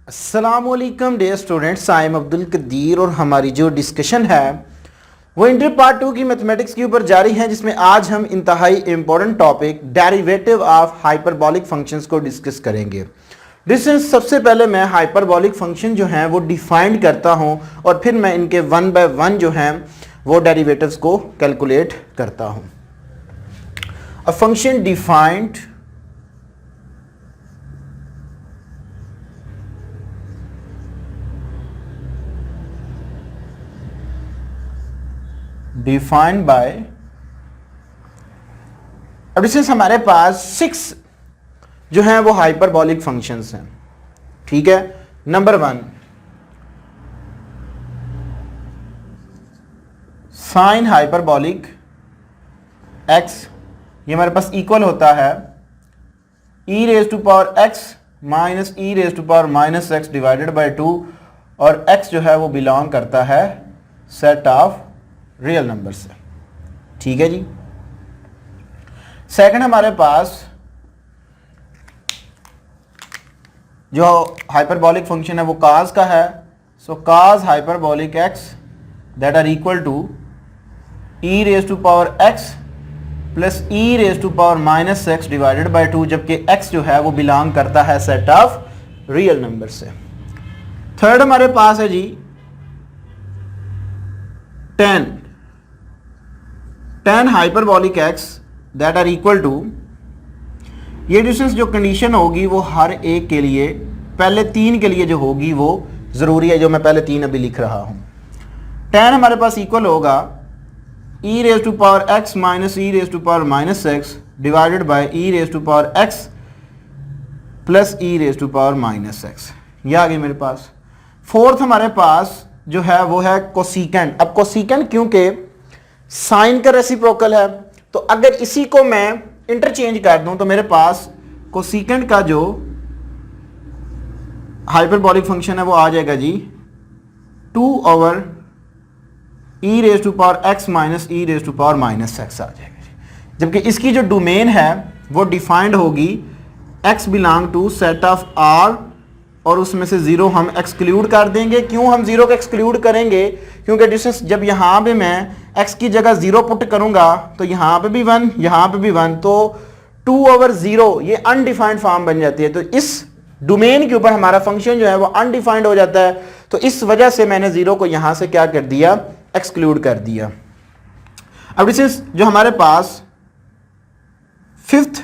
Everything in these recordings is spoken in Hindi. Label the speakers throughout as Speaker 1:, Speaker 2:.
Speaker 1: अस्सलामुअलैकुम dear students, I am Abdul Qadir और हमारी जो डिस्कशन है वो इंटर पार्ट 2 की मैथमेटिक्स के ऊपर जारी है, जिसमें आज हम इंतहाई important topic derivative of hyperbolic functions को डिस्कस करेंगे। डिस्टेंस सबसे पहले मैं हाइपरबॉलिक फंक्शन जो हैं वो डिफाइंड करता हूं और फिर मैं इनके वन बाय वन जो हैं वो डेरिवेटिव्स को कैलकुलेट करता हूं। A function defined defined by, अब डिस्टेंस हमारे पास 6 जो हैं वो हाइपरबॉलिक फंक्शंस हैं। ठीक है, नंबर 1 साइन हाइपरबॉलिक x, ये हमारे पास इक्वल होता है e raise to power x minus e raise to power minus x divided by 2, और x जो है वो बिलोंग करता है सेट ऑफ रियल नंबर से। ठीक है जी। सेकंड हमारे पास जो हाइपरबॉलिक फंक्शन है वो cos का है। So cos hyperbolic x that are equal to e raise to power x plus e raise to power minus x divided by 2, जबकि x जो है वो बिलोंग करता है सेट ऑफ रियल नंबर से। थर्ड हमारे पास है जी tan hyperbolic x that are equal to, ये डिस्टेंस जो कंडीशन होगी वो हर एक के लिए, पहले 3 के लिए जो होगी वो ज़रूरी है, जो मैं पहले 3 अभी लिख रहा हूँ। tan हमारे पास इक्वल होगा e raise to power x minus e raise to power minus x divided by e raise to power x plus e raise to power minus x। ये आ गई मेरे पास। फोर्थ हमारे पास जो है वो है कोसिकेंट। अब कोसिकेंट क्योंकि साइन का रेसिप्रोकल है, तो अगर इसी को मैं इंटरचेंज कर दूं तो मेरे पास कोसिकेंट का जो हाइपरबॉलिक फंक्शन है वो आ जाएगा जी 2 over e raise to power x minus e raise to power minus x आ जाएगा जी। जबकि इसकी जो डोमेन है वो डिफाइंड होगी x belong to set of R, और उसमें से 0 हम एक्सक्लूड कर देंगे। क्यों हम 0 को एक्सक्लूड करेंगे? क्योंकि डिस्टेंस जब यहाँ पे मैं x की जगह 0 पुट करूंगा तो यहाँ पे भी 1, यहाँ पे भी 1, तो 2 ओवर 0 ये अनडिफाइंड फॉर्म बन जाती है। तो इस डोमेन के ऊपर हमारा फंक्शन जो है वो अनडिफाइंड हो जाता है, तो इस वजह से मैंने 0 को यहाँ से क्या कर दिया, एक्सक्लूड कर दिया। अब डिस्टेंस जो हमारे पास फिफ्थ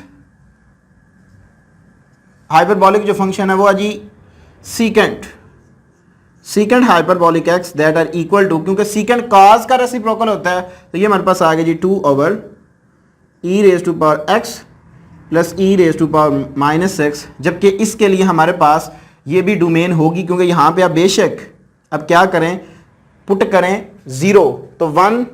Speaker 1: हाइपरबॉलिक जो फंक्शन है वो है जी secant hyperbolic x that are equal to, क्योंकि सीकेंट cos का रेसिप्रोकल होता है, तो ये हमारे पास आ गया जी 2 over e raise to power x plus e raise to power minus x, जबकि इसके लिए हमारे पास ये भी डोमेन होगी, क्योंकि यहाँ पे आप बेशक अब क्या करें, पुट करें 0, तो 1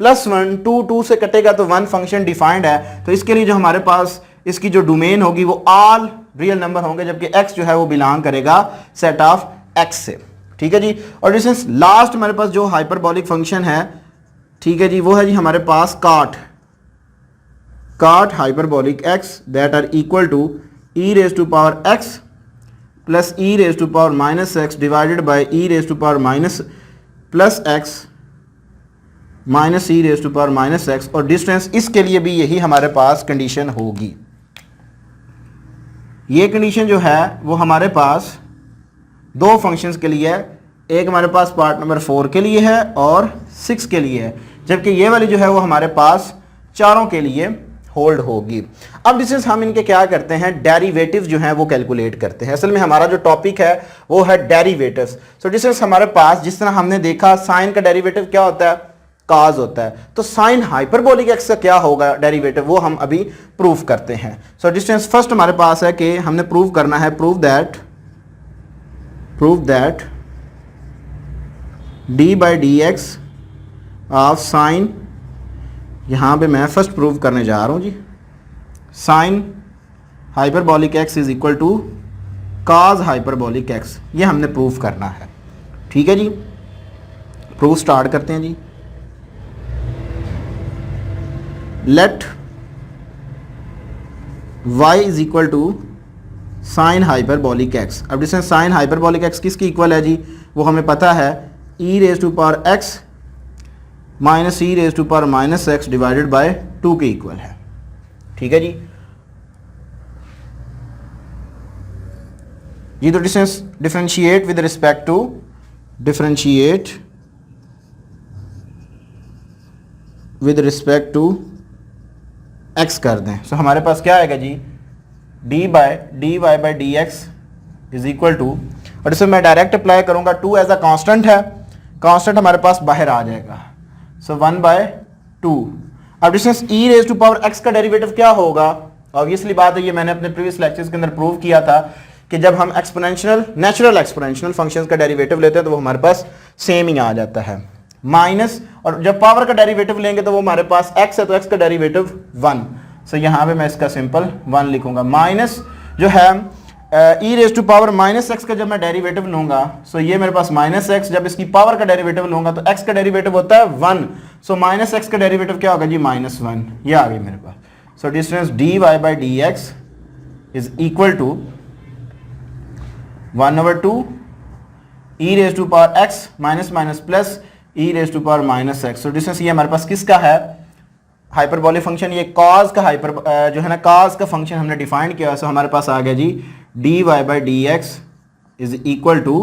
Speaker 1: प्लस 1 2 से कटेगा तो 1 फंक्शन डिफाइंड है, तो इसके लिए जो हमारे पास इसकी जो डोमेन होगी वो ऑल रियल नंबर होंगे, जबकि x जो है वो बिलोंग करेगा सेट ऑफ x से। ठीक है जी। और डिस्टेंस लास्ट हमारे पास जो हाइपरबॉलिक फंक्शन है, ठीक है जी, वो है जी हमारे पास cot hyperbolic x that are equal to e raise to power x plus e raise to power minus x divided by e raise to power minus plus x minus e raise to power minus x, और डिस्टेंस इसके लिए भी यही हमारे पास कंडीशन होगी। ये कंडीशन जो है वो हमारे पास 2 फंक्शंस के लिए है, एक हमारे पास पार्ट नंबर 4 के लिए है और 6 के लिए है, जबकि ये वाली जो है वो हमारे पास चारों के लिए होल्ड होगी। अब डिस्टेंस हम इनके क्या करते हैं, डेरिवेटिव्स जो हैं वो कैलकुलेट करते हैं। असल में हमारा जो टॉपिक है वो है डेरिवेटिव्स। सो डिस्टेंस हमारे पास जिस तरह हमने देखा साइन का डेरिवेटिव क्या होता है, cos होता है, तो साइन हाइपरबॉलिक x का क्या होगा डेरिवेटिव, वो हम अभी प्रूफ करते हैं। सो डिस्टेंस फर्स्ट हमारे पास है कि हमने प्रूव करना है, prove that d by d x of sine, यहाँ पे मैं फर्स्ट प्रूव करने जा रहा हूँ जी, sine hyperbolic x is equal to cos hyperbolic x, ये हमने प्रूव करना है। ठीक है जी, प्रूफ स्टार्ट करते हैं जी। Let y is equal to sine hyperbolic x. अब डिस्टेंस साइन हाइपरबोलिक एक्स किसकी इक्वल है जी, वो हमें पता है e raise to power x minus e raise to power minus x divided by 2 के इक्वल है। ठीक है जी। ये तो distance differentiate with respect to x कर दें। सो हमारे पास क्या आएगा जी, d y by d x is equal to, और इसे मैं डायरेक्ट अप्लाई करूंगा, 2 एज अ कांस्टेंट है, कांस्टेंट हमारे पास बाहर आ जाएगा, सो 1/2। अब distance e raise to power x का डेरिवेटिव क्या होगा, ऑब्वियसली बात है, ये मैंने अपने प्रीवियस लेक्चर्स के अंदर प्रूव किया था कि जब हम नेचुरल एक्सपोनेंशियल फंक्शंस का डेरिवेटिव लेते हैं तो वो हमारे पास सेम ही आ जाता है, माइनस, और जब पावर का डेरिवेटिव लेंगे तो वो हमारे पास x है तो x का डेरिवेटिव 1। सो यहाँ पे मैं इसका सिंपल 1 लिखूंगा, माइनस जो है e raise to power minus x का जब मैं डेरिवेटिव लूंगा, सो ये मेरे पास माइनस एक्स, जब इसकी पावर का डेरिवेटिव लूंगा तो x का डेरिवेटिव होता है 1, सो माइनस एक्स का डेरिवेटिव क्या होगा जी, -1। ये आ गई मेरे पास। So distance dy by d x is equal to 1/2 e raise to power x minus minus plus e raise to power minus x. So distance ये हमारे पास किसका है, हाइपरबोलिक फंक्शन, ये कॉस का जो है ना कॉस का फंक्शन हमने डिफाइन किया। सो हमारे पास आ गया जी d y by d x is equal to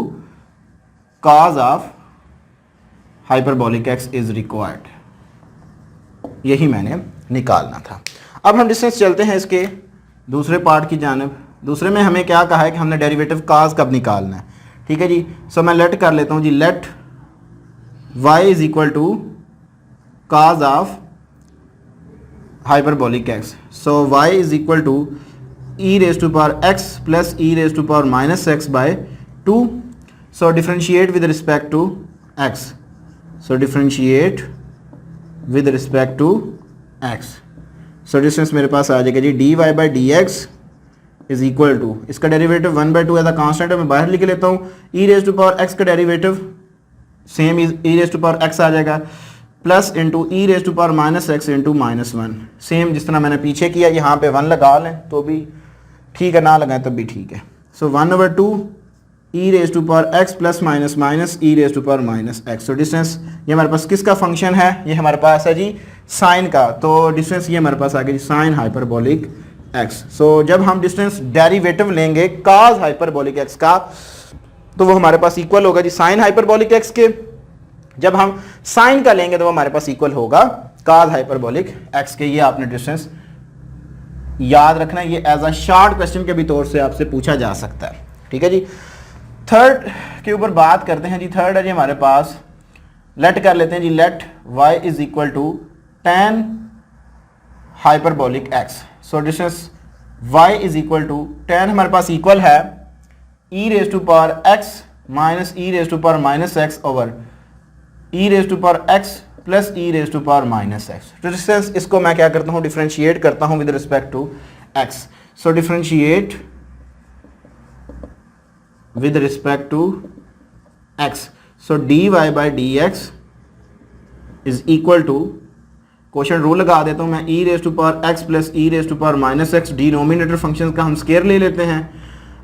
Speaker 1: cos of hyperbolic x is required, यही मैंने निकालना था। अब हम डिस्टेंस चलते हैं इसके दूसरे पार्ट की जानिब। दूसरे में हमें क्या कहा है कि हमने डेरिवेटिव कॉस कब निकालना है। ठीक है जी। सो मैं लेट कर लेता हूँ जी, let y is equal to cos of hyperbolic x। So y is equal to e raise to power x plus e raise to power minus x by 2। So differentiate with respect to x। So differentiate with respect to x। So distance मेरे पास आ जाएगा जी d y by d x is equal to, इसका डेरिवेटिव 1/2 एज अ कांस्टेंट है, मैं बाहर लिख लेता हूँ, e raise to power x का derivative same is e raise to power x आ जाएगा, plus into e raise to power minus x into -1, same जिस तरह मैंने पीछे किया। यहाँ पे 1 लगा लें तो भी ठीक है, ना लगाएं तब भी ठीक है। So 1/2 e raise to power x plus minus minus e raise to power minus x. So distance ये हमारे पास किसका फंक्शन है, ये हमारे पास है जी साइन का, तो डिस्टेंस ये हमारे पास आ गया जी साइन हाइपरबोलिक एक्स। सो जब हम डिस्टेंस डेरिवेटिव लेंगे कॉस हाइपरबोलिक एक्स का तो वो हमारे पास इक्वल होगा जी साइन हाइपरबोलिक एक्स के, जब हम साइन का लेंगे तो वो हमारे पास इक्वल होगा कॉस हाइपरबोलिक एक्स के। ये आपने डिस्टेंस याद रखना है, ये एज अ शॉर्ट क्वेश्चन के भी तौर से आपसे पूछा जा सकता है। ठीक है जी। थर्ड के ऊपर बात करते हैं जी। थर्ड है जी हमारे पास, लेट कर लेते हैं जी, let y is equal to tan hyperbolic x. So distance y is equal to tan हमारे पास इक्वल है e raise to power x minus e raise to power minus x over e raise to power x plus e raise to power minus x. तो डिस्टेंस इसको मैं क्या करता हूँ, डिफरेंशिएट करता हूँ with respect to x। So differentiate with respect to x। So D y by d x is equal to, question rule लगा देता हूँ मैं, e raise to power x plus e raise to power minus x, denominator function का हम स्केयर ले लेते हैं,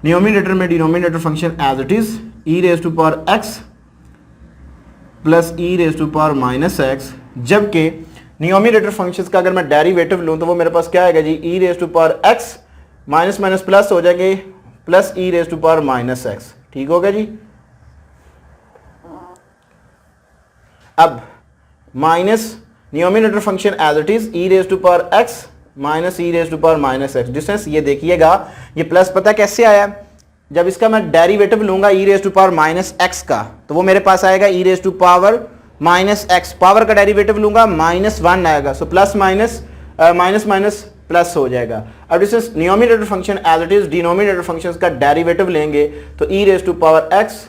Speaker 1: न्यूमिनेटर में denominator function as it is e raise to power x plus e raise to power minus x, जबकि न्यूमिनेटर फंक्शंस का अगर मैं डेरिवेटिव लूँ तो वो मेरे पास क्या आएगा जी e raise to power x minus minus plus हो जाएंगे, plus e raise to power minus x. ठीक होगा जी। अब minus numerator function as it is e raise to power x minus e raise to power minus x. Distance ये देखिएगा, ये प्लस पता कैसे आया, जब इसका मैं डेरिवेटिव लूंगा e raise to power minus x का तो वो मेरे पास आएगा e raise to power minus x, power का डेरिवेटिव लूंगा -1 आएगा, so plus minus minus minus plus हो जाएगा। अब distance numerator function as it is, denominator function का डेरिवेटिव लेंगे तो e raise to power x,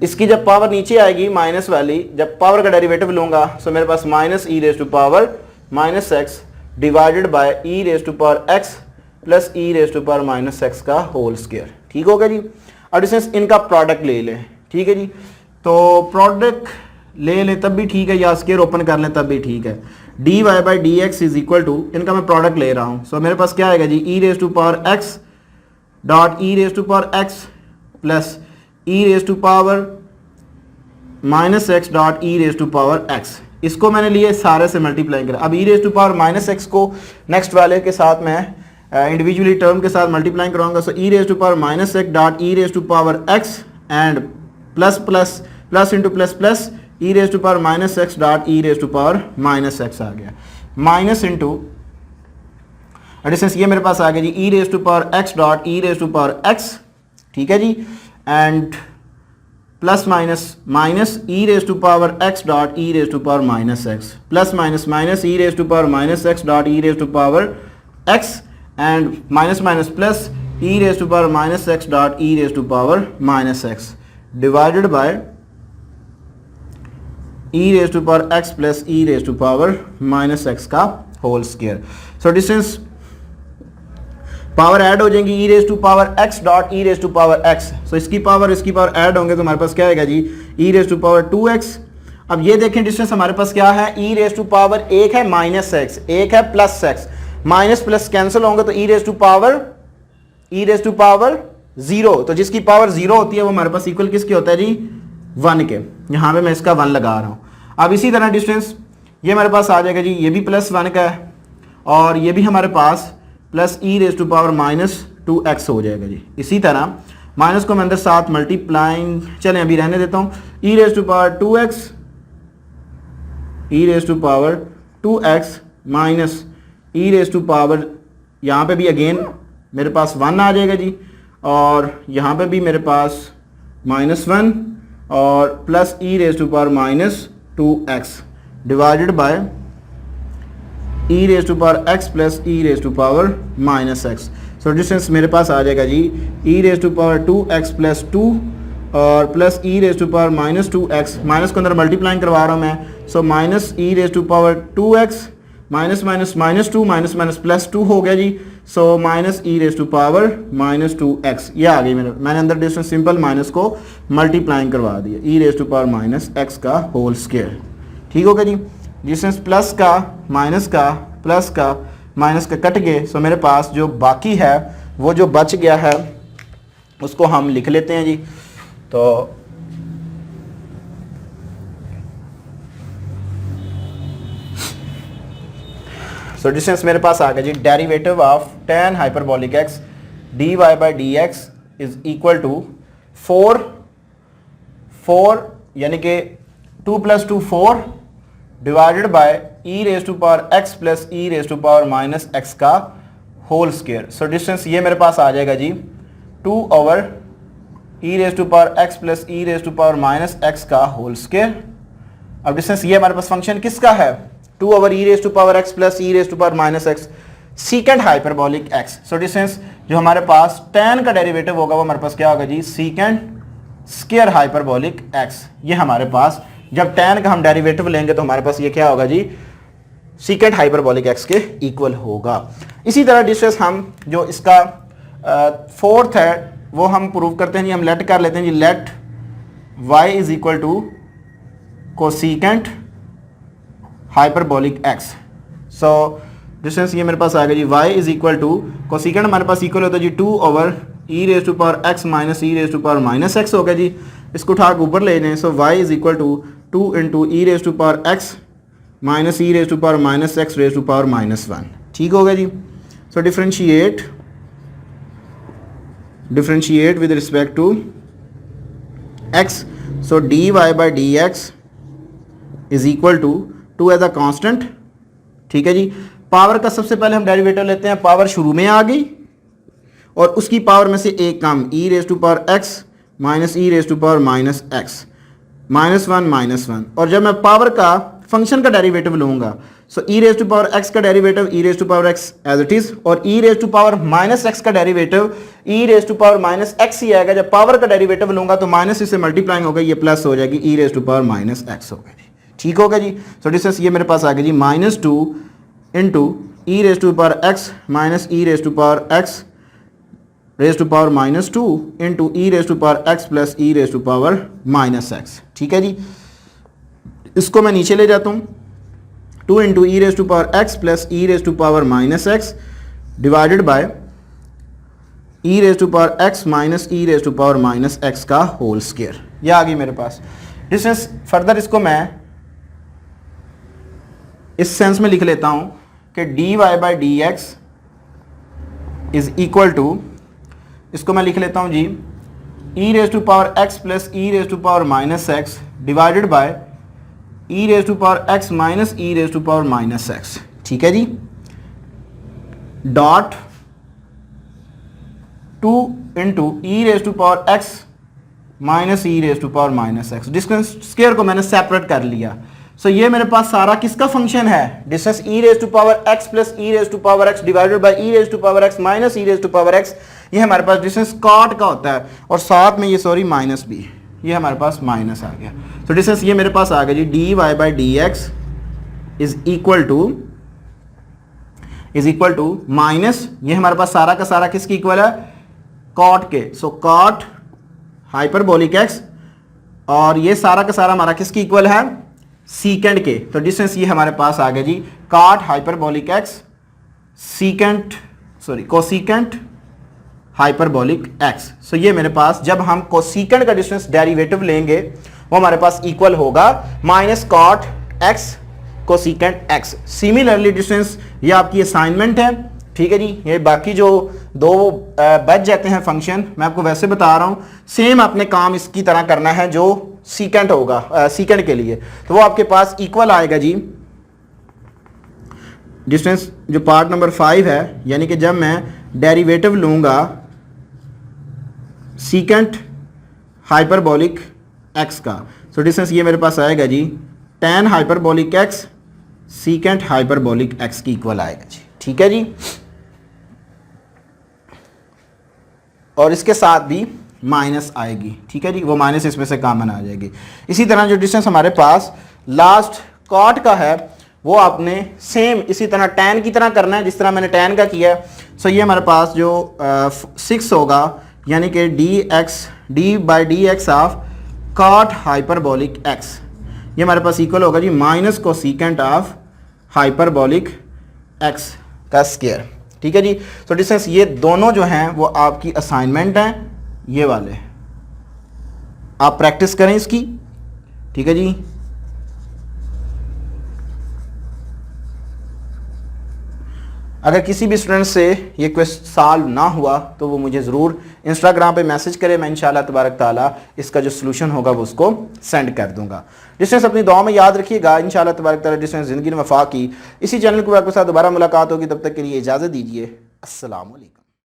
Speaker 1: इसकी जब पावर नीचे आएगी माइनस वाली, जब पावर का डेरिवेटिव लूंगा सो मेरे पास minus e raise to power minus x divided by e raise to power x plus e raise to power minus x का होल स्क्वायर। ठीक होगा जी। और डिस्टेंस इनका प्रोडक्ट ले लें। ठीक है जी। तो प्रोडक्ट ले लें तब भी ठीक है, या स्क्वायर ओपन कर लें तब भी ठीक है। D y by d x is equal to, इनका मैं प्रोडक्ट ले रहा हूँ, सो मेरे पास क्या आएगा जी e raise to power x dot e raise to power x plus e raise to power minus x dot e raise to power x, इसको मैंने लिए सारे से मल्टीप्लाई करा। अब e raise to power minus x को नेक्स्ट वाले के साथ मैं इंडिविजुअली टर्म के साथ मल्टीप्लाई कराऊंगा। So e raise to power minus x dot e raise to power x and plus plus plus into plus plus e raise to power minus x dot e raise to power minus x आ गया, माइनस इंटू डिस्टेंस ये मेरे पास आ गया जी e raise to power x dot e raise to power x, ठीक है जी, and plus minus minus e raise to power x dot e raise to power minus x, plus minus minus e raise to power minus x dot e raise to power x and minus minus plus e raise to power minus x dot e raise to power minus x divided by e raise to power x plus e raise to power minus x का whole square. So distance power add हो जाएंगी e raise to power x dot e raise to power x, सो इसकी पावर ऐड होंगे तो हमारे पास क्या आएगा जी e raise to power 2x। अब ये देखें डिस्टेंस हमारे पास क्या है, ई रेज टू पावर एक है माइनस एक्स, एक है plus x, minus plus cancel होंगे तो ई रेज टू पावर 0, तो जिसकी पावर 0 होती है वो हमारे पास इक्वल किसके होता है जी 1 के, यहाँ पे मैं इसका 1 लगा रहा हूँ। अब इसी तरह डिस्टेंस ये हमारे पास आ जाएगा जी, ये भी प्लस 1 का है और ये भी हमारे पास plus e raise to power minus 2x हो जाएगा जी। इसी तरह माइनस को मैं अंदर साथ मल्टीप्लाइंग, चलें अभी रहने देता हूँ, e raise to power 2x, e raise to power 2x minus e raise to power, यहाँ पे भी अगेन मेरे पास 1 आ जाएगा जी और यहाँ पे भी मेरे पास -1 और plus e raise to power minus 2x divided by e raise to power x plus e raise to power minus x. So distance मेरे पास आ जाएगा जी e raise to power 2x plus 2 और plus e raise to power minus 2x, minus को अंदर मल्टीप्लाइंग करवा रहा हूँ मैं, so minus e raise to power 2x minus minus minus 2 minus minus plus 2 हो गया जी, so minus e raise to power minus 2x, ये आ गई मैंने अंदर डिस्टेंस सिंपल माइनस को मल्टीप्लाइंग करवा दिया, e raise to power minus x का होल स्क्वायर, ठीक होगा जी। डिस्टेंस प्लस का माइनस का प्लस का माइनस का कट गए, सो मेरे पास जो बाकी है वो जो बच गया है उसको हम लिख लेते हैं जी। तो सो डिस्टेंस मेरे पास आ गया जी derivative of tan hyperbolic x dy by d x is equal to 4 यानी कि 2 + 2 4 divided by e raise to power x plus e raise to power minus x का होल स्क्वायर। सो डिस्टेंस ये मेरे पास आ जाएगा जी 2 over e raise to power x plus e raise to power minus x का होल स्क्वायर। अब डिस्टेंस ये हमारे पास फंक्शन किसका है, 2 over e raise to power x plus e raise to power minus x secant hyperbolic x। So distance जो हमारे पास tan का डेरिवेटिव होगा वो हमारे पास क्या होगा जी सीकेंट स्क्वायर हाइपरबोलिक x। ये हमारे पास जब tan का हम डेरिवेटिव लेंगे तो हमारे पास ये क्या होगा जी सीकेंट हाइपरबोलिक x के इक्वल होगा। इसी तरह डिस्टेंस हम जो इसका फोर्थ है वो हम प्रूव करते हैं जी, हम लेट कर लेते हैं जी, let y is equal to cosecant hyperbolic x। So distance ये मेरे पास आ गया जी y is equal to cosecant हमारे पास इक्वल होता है जी 2 over e raise to power x minus e raise to power minus x हो गया जी, इसको उठा के ऊपर ले जाएं। So y is equal to 2 into e raise to power x minus e raise to power minus x raise to power -1, ठीक हो गया जी। So differentiate with respect to x, so dy by d x is equal to 2 as a constant, ठीक है जी। पावर का सबसे पहले हम डेरिवेटिव लेते हैं, पावर शुरू में आ गई और उसकी पावर में से एक कम, e raise to power x minus e raise to power minus x -1 और जब मैं पावर का फंक्शन का डेरिवेटिव लूंगा, so e raise to power x का derivative e raise to power x as it is और e raise to power minus x का derivative e raise to power minus x ही आएगा। जब पावर का डेरिवेटिव लूंगा तो माइनस इससे मल्टीप्लाइंग होगा, ये प्लस हो जाएगी, e raise to power minus x होगा जी, ठीक होगा जी। सो डिस्टेंस ये मेरे पास आ गया जी -2 into e raise to power x minus e raise to power x raise to power -2 into e raise to power x plus e raise to power -x, ठीक है जी। इसको मैं नीचे ले जाता हूँ, 2 into e raise to power x plus e raise to power -x divided by e raise to power x minus e raise to power minus x का होल स्क्वायर। यह आ गई मेरे पास डिस्टेंस। फर्दर इसको मैं इस सेंस में लिख लेता हूं कि d y by d x is equal to, इसको मैं लिख लेता हूं जी, e raise to power x plus e raise to power minus x divided by e raise to power x minus e raise to power minus x. ठीक है जी, dot 2 into e raise to power x minus e raise to power minus x. Distance square को मैंने सेपरेट कर लिया। सो ये मेरे पास सारा किसका फंक्शन है? Distance e raise to power x plus e raise to power x divided by e raise to power x minus e raise to power x. ये हमारे पास डिस्टेंस कॉट का होता है और साथ में ये सॉरी माइनस भी, ये हमारे पास माइनस आ गया। तो डिस्टेंस ये मेरे पास आ गया जी, d y by d x is equal to minus, ये हमारे पास सारा का सारा किसकी इक्वल है? कॉट के। सो कॉट हाइपरबोलिक एक्स, और ये सारा का सारा हमारा किसकी इक्वल है? सीकेंड के। तो डिस्टेंस ये हमारे पास आ गया जी, cot hyperbolic x secant cosecant hyperbolic x. So ये मेरे पास जब हम कोसीकेंट का डिस्टेंस डेरिवेटिव लेंगे वो हमारे पास इक्वल होगा minus cot x cosecant x. Similarly distance, ये आपकी असाइनमेंट है। ठीक है जी, ये बाकी जो दो बच जाते हैं फंक्शन, मैं आपको वैसे बता रहा हूं, सेम आपने काम इसकी तरह करना है जो सीकेंट होगा सीकेंट के लिए। तो वो आपके पास इक्वल आएगा जी, डिस्टेंस जो पार्ट नंबर 5 है, यानी कि जब मैं डेरिवेटिव लूंगा सीकेंट हाइपरबोलिक एक्स का, तो डिस्टेंस ये मेरे पास आएगा जी tan hyperbolic x secant hyperbolic x की इक्वल आएगा जी। ठीक है जी, और इसके साथ भी माइनस आएगी। ठीक है जी, वो माइनस इसमें से कॉमन आ जाएगी। इसी तरह जो डिस्टेंस हमारे पास लास्ट कॉट का है वो आपने सेम इसी तरह tan की तरह करना है जिस तरह मैंने tan का किया है। सो ये हमारे पास जो 6 होगा, यानी कि d by d x of cot hyperbolic x, ये हमारे पास इक्वल होगा जी minus cosecant of hyperbolic x का स्क्वायर। ठीक है जी, तो डिस्टेंस ये दोनों जो हैं वो आपकी असाइनमेंट हैं, ये वाले आप प्रैक्टिस करें इसकी। ठीक है जी, अगर किसी भी स्टूडेंट से ये क्वेश्चन सॉल्व ना हुआ तो वो मुझे ज़रूर इंस्टाग्राम पे मैसेज करे, मैं इंशाल्लाह तबारक ताला इसका जो सलूशन होगा वो उसको सेंड कर दूंगा। डिस्टेंस अपनी दुआ में याद रखिएगा, इंशाल्लाह तबारक ताला डिस्टेंस ज़िंदगी में वफा की। इसी चैनल को आपके साथ दोबारा मुलाकात होगी, तब तक के लिए इजाज़त दीजिए। अस्सलाम वालेकुम।